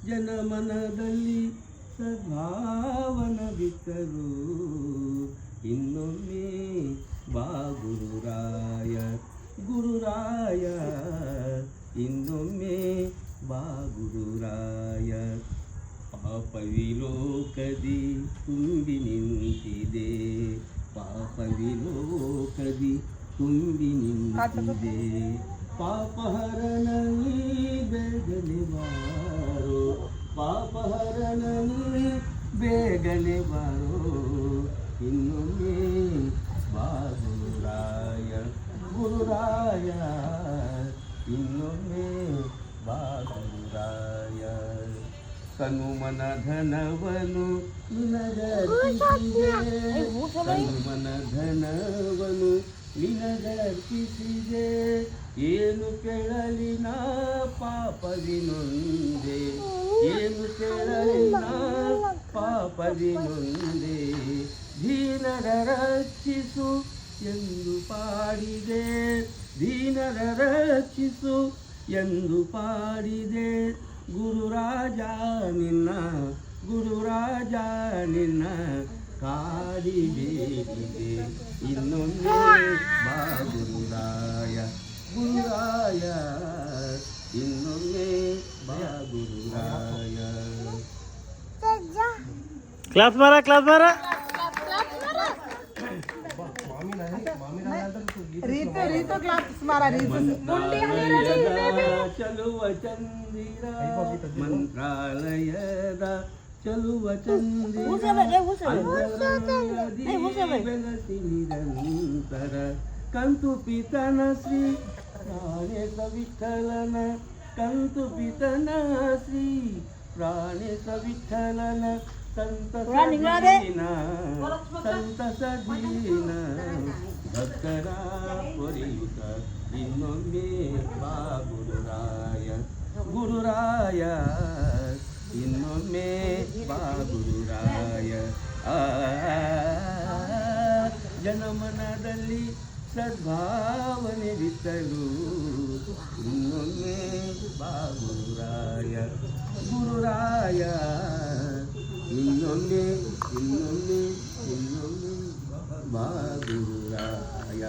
ಜನಮನದಲ್ಲಿ ಸದ್ಭಾವನ ಬಿತ್ತರು ಇನ್ನೊಮ್ಮೆ ಬಾ ಗುರುರಾಯ ಗುರುರಾಯ ಇನ್ನೊಮ್ಮೆ ಬಾ ಗುರುರಾಯ ಪಾಪ ವಿಲೋಕದಿ ತುಂಬಿ ನಿಂತಿದೆ ಪಾಪ ವಿಲೋಕದಿ ತುಂಬಿ ನಿಂತಿದೆ ಪಾಪಹರಣನಿ ಬೇಗನೆ ಬಾರೋ ಪಾಪಹರಣನಿ ಬೇಗನೆ ಬಾರೋ ಇನ್ನೊಮ್ಮೆ ಬಾ ಗುರುರಾಯ ಗುರುರಾಯ ಇನ್ನೊಮ್ಮೆ ಬಾ ಗುರುರಾಯ ತನುಮನ ಧನವನು ನಿನಗರ್ಪಿಸಿದೆ ತನುಮನ ಧನವನು ನಿನಗರ್ಪಿಸಿದೆ ಏನು ಕೇಳಲಿ ನಾ ಪಾಪವಿನೊಂದೆ ಏನು ಕೇಳಲಿ ನಾ ಪಾಪವಿನೊಂದೆ ದೀನರ ರಕ್ಷಿಸು ಎಂದು ಪಾಡಿದೆ ದೀನರ ರಕ್ಷಿಸು ಎಂದು ಪಾಡಿದೆ ಗುರುರಾಜ ನಿನ್ನ ಗುರುರಾಜ ನಿನ್ನ ಕಾಡಿ ಬೇಡಿದೆ ಇನ್ನೊಮ್ಮೆ ಬಾ ಗುರುರಾಯ ಗುರುರಾಯ ಇನ್ನೊಮ್ಮೆ ಬಾ ಗುರುರಾಯ ಕ್ಲಾಸ್ ಮಾರ ರೀತು ಕ್ಲಾಸ್ ಮಾರ ಚಲುವ ಚಂದಿರ ಮಂತ್ರಾಲಯದ ಚಲುವ ಚಂದಿರ ಬೆಳಸಿ ನಿರಂತರ ಕಂತು ಪಿತನ ಶ್ರೀ ಪ್ರಾಣೇಶ ವಿಠಲನ ಕಂತು ಪಿತನ ಶ್ರೀ ಪ್ರಾಣೇಶ ವಿಠಲನ ಸಂತಸ ದೀನ ಭಕ್ತರ ಪೊರೆಯುತ ಇನ್ನೊಮ್ಮೆ ಬಾ ಗುರುರಾಯ ಗುರುರಾಯ ಇನ್ನೊಮ್ಮೆ ಬಾ ಗುರುರಾಯ ಜನಮನದಲ್ಲಿ ಸದ್ಭಾವನೆ ಬಿತ್ತಲು ಇನ್ನೊಮ್ಮೆ ಬಾ ಗುರುರಾಯ ಗುರುರಾಯ ಇನ್ನೊಮ್ಮೆ ಇನ್ನೊಮ್ಮೆ ಇನ್ನೊಮ್ಮೆ ಬಾ ಗುರುರಾಯ